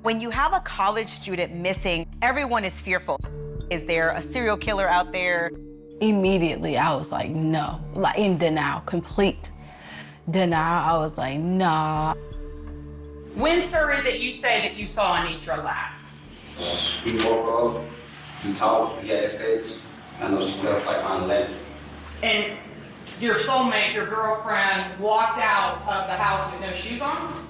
When you have a college student missing, everyone is fearful. Is there a serial killer out there? Immediately, I was like, no, like in denial, complete denial. I was like, nah. When, sir, is it you say that you saw Anitra last? We woke up, we talked, we had sex. I know she left like around 11. And your soulmate, your girlfriend, walked out of the house with no shoes on?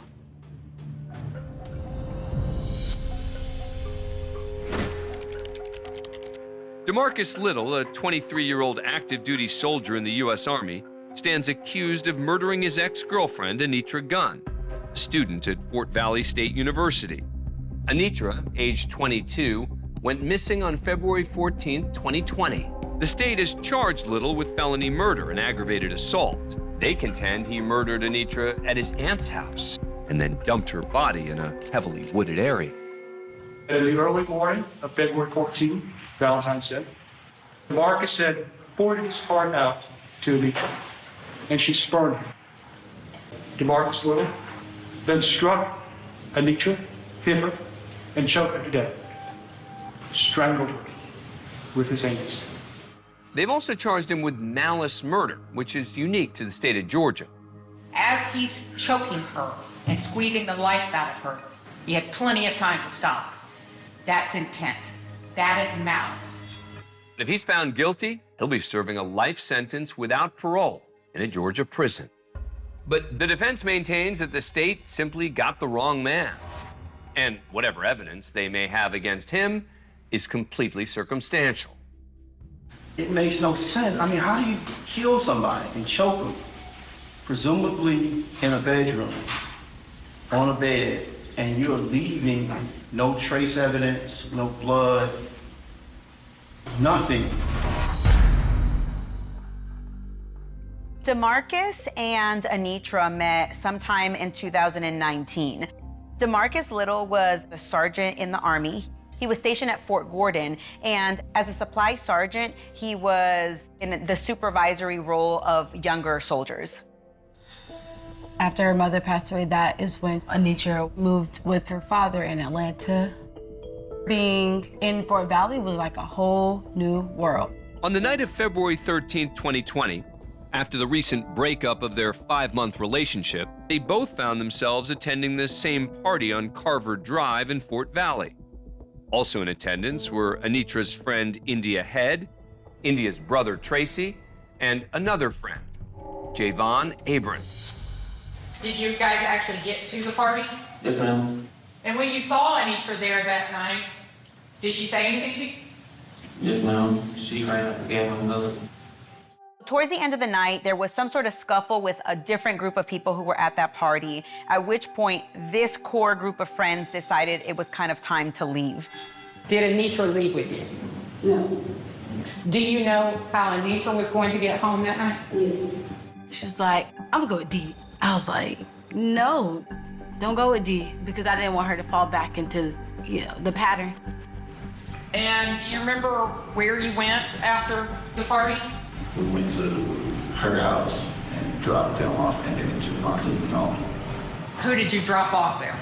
Demarcus Little, a 23-year-old active duty soldier in the U.S. Army, stands accused of murdering his ex-girlfriend, Anitra Gunn, a student at Fort Valley State University. Anitra, age 22, went missing on February 14, 2020. The state has charged Little with felony murder and aggravated assault. They contend he murdered Anitra at his aunt's house and then dumped her body in a heavily wooded area. In the early morning of February 14, Valentine's Day, Demarcus had poured his heart out to Anitra, and she spurned him. Demarcus Little then struck Anitra, hit her, and choked her to death, strangled her with his hands. They've also charged him with malice murder, which is unique to the state of Georgia. As he's choking her and squeezing the life out of her, he had plenty of time to stop. That's intent. That is malice. If he's found guilty, he'll be serving a life sentence without parole in a Georgia prison. But the defense maintains that the state simply got the wrong man. And whatever evidence they may have against him is completely circumstantial. It makes no sense. I mean, how do you kill somebody and choke them? Presumably in a bedroom, on a bed, and you're leaving no trace evidence, no blood, nothing. Demarcus and Anitra met sometime in 2019. Demarcus Little was a sergeant in the Army. He was stationed at Fort Gordon, and as a supply sergeant, he was in the supervisory role of younger soldiers. After her mother passed away, that is when Anitra moved with her father in Atlanta. Being in Fort Valley was like a whole new world. On the night of February 13, 2020, after the recent breakup of their 5-month relationship, they both found themselves attending the same party on Carver Drive in Fort Valley. Also in attendance were Anitra's friend India Head, India's brother Tracy, and another friend, Dan Abrams. Did you guys actually get to the party? Yes, ma'am. And when you saw Anitra there that night, did she say anything to you? Yes, ma'am. She ran up again my mother. Towards the end of the night, there was some sort of scuffle with a different group of people who were at that party, at which point this core group of friends decided it was kind of time to leave. Did Anitra leave with you? No. Do you know how Anitra was going to get home that night? Yes. She's like, I'm gonna go with D. I was like, no, don't go with D, because I didn't want her to fall back into, the pattern. And do you remember where you went after the party? We went to her house and dropped them off, and then took on to the home. Who did you drop off there?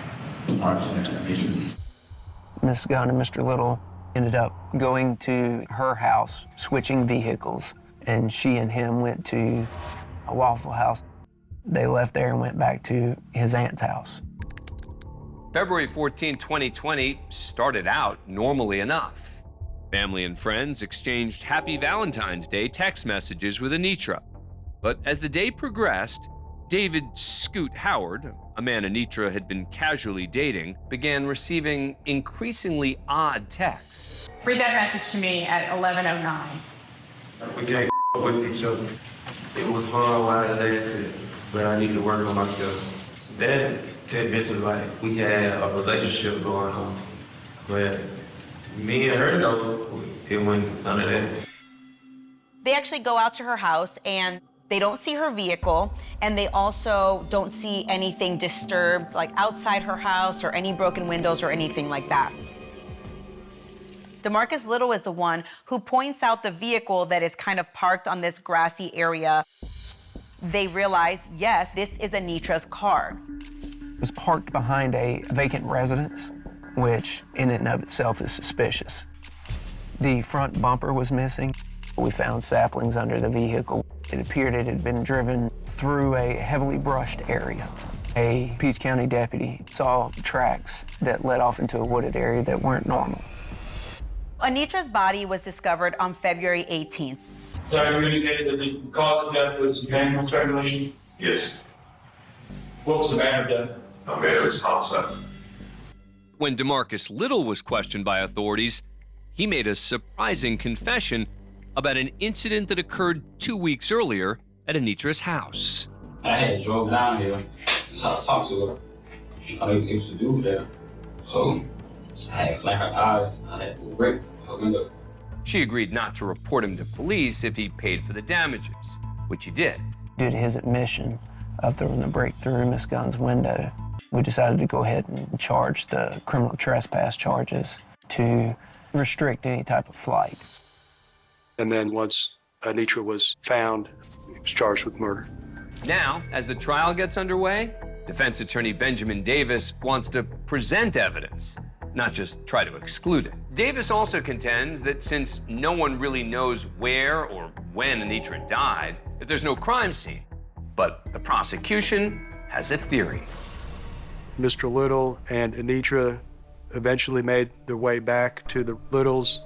Demarcus and Anitra. Miss Gunn and Mr. Little ended up going to her house, switching vehicles, and she and him went to a Waffle House. They left there and went back to his aunt's house. February 14, 2020 started out normally enough. Family and friends exchanged Happy Valentine's Day text messages with Anitra. But as the day progressed, David Scoot Howard, a man Anitra had been casually dating, began receiving increasingly odd texts. Read that message to me at 11:09. We can't with each other. It was fun while it lasted, but I need to work on myself. That tidbit was like we had a relationship going on, but me and her though, it wasn't none of that. They actually go out to her house and they don't see her vehicle, and they also don't see anything disturbed, like outside her house or any broken windows or anything like that. Demarcus Little is the one who points out the vehicle that is kind of parked on this grassy area. They realize, yes, this is Anitra's car. It was parked behind a vacant residence, which in and of itself is suspicious. The front bumper was missing. We found saplings under the vehicle. It appeared it had been driven through a heavily brushed area. A Peach County deputy saw tracks that led off into a wooded area that weren't normal. Anitra's body was discovered on February 18th. So you indicated that the cause of death was manual strangulation? Yes. What was the manner of death? A marriage homicide. When Demarcus Little was questioned by authorities, he made a surprising confession about an incident that occurred 2 weeks earlier at Anitra's house. I had drove down here, talked to her. I didn't get to do that. So I had flat her eyes, I had to break her window. She agreed not to report him to police if he paid for the damages, which he did. Due to his admission of the breakthrough Miss Gunn's window, we decided to go ahead and charge the criminal trespass charges to restrict any type of flight. And then once Anitra was found, he was charged with murder. Now, as the trial gets underway, defense attorney Benjamin Davis wants to present evidence, not just try to exclude it. Davis also contends that since no one really knows where or when Anitra died, that there's no crime scene. But the prosecution has a theory. Mr. Little and Anitra eventually made their way back to the Little's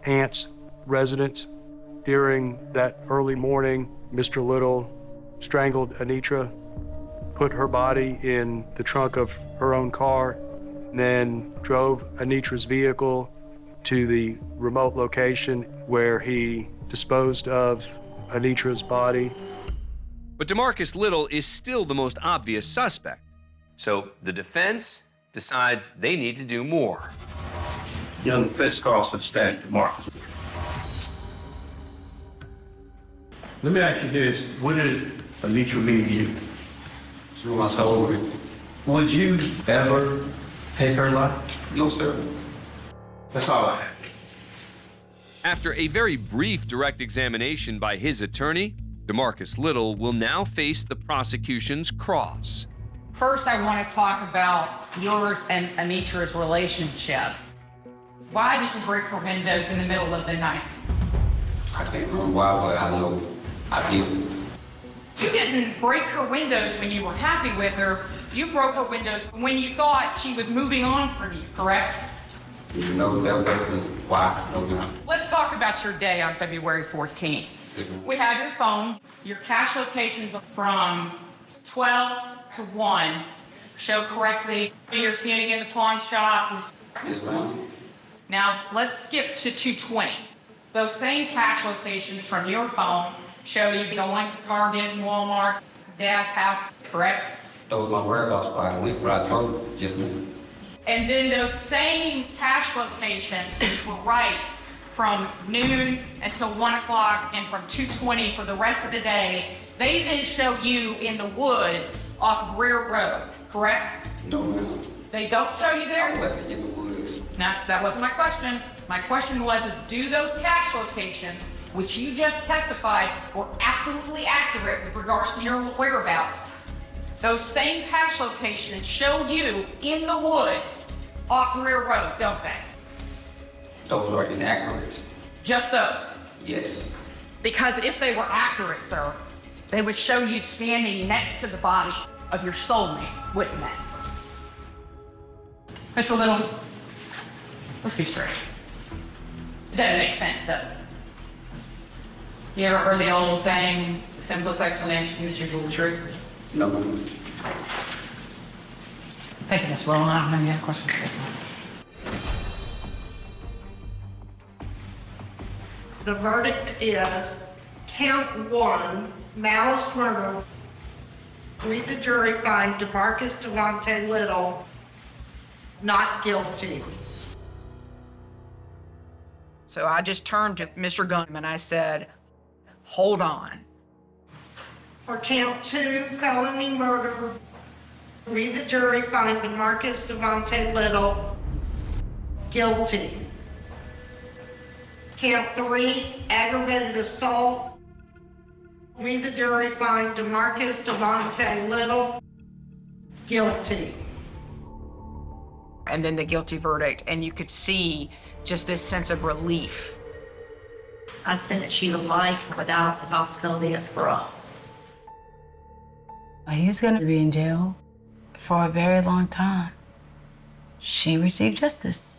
aunt's residence. During that early morning, Mr. Little strangled Anitra, put her body in the trunk of her own car, and then drove Anitra's vehicle to the remote location where he disposed of Anitra's body. But Demarcus Little is still the most obvious suspect. So the defense decides they need to do more. Young defense counsel stand Demarcus. Let me ask you this, when did Anitra leave you? 2 months old. Would you ever take her life? No, sir. That's all I have. After a very brief direct examination by his attorney, Demarcus Little will now face the prosecution's cross. First, I want to talk about yours and Anitra's relationship. Why did you break her windows in the middle of the night? I can't remember why, but I know I did. You didn't break her windows when you were happy with her. You broke her windows when you thought she was moving on from you, correct? You know, that was basically why. No. Let's talk about your day on February 14th. We have your phone. Your cash locations from 12 to 1 show correctly. You're standing in the pawn shop. Yes, ma'am. Now, let's skip to 2:20. Those same cash locations from your phone show you going to Target and Walmart, Dad's house, correct? That was my whereabouts by a week, but I told her, yes, ma'am. And then those same cash locations, which were right from noon until 1 o'clock and from 2:20 for the rest of the day, they then show you in the woods off Greer Road, correct? No, ma'am. They don't show you there? I wasn't in the woods. No, that wasn't my question. My question was, do those cash locations, which you just testified were absolutely accurate with regards to your whereabouts, those same cash locations show you in the woods off Greer Road, don't they? Those are inaccurate. Just those? Yes. Because if they were accurate, sir, they would show you standing next to the body of your soulmate, wouldn't they? Mr. Little, let's be straight. It doesn't make sense, though. You ever heard the old saying, the simplest explanation is usually the truth? No, ma'am. Thank you, Ms. Little. I don't have any other questions. The verdict is count 1, malice murder. Read the jury find Demarcus Devontae Little not guilty. So I just turned to Mr. Gunn and I said, hold on. For count 2, felony murder. Read the jury find Demarcus Devontae Little guilty. Count 3, aggravated assault. Read the jury find Demarcus Devontae Little guilty. and then the guilty verdict, and you could see just this sense of relief. I sentenced you to life without the possibility of parole. He's gonna be in jail for a very long time. She received justice.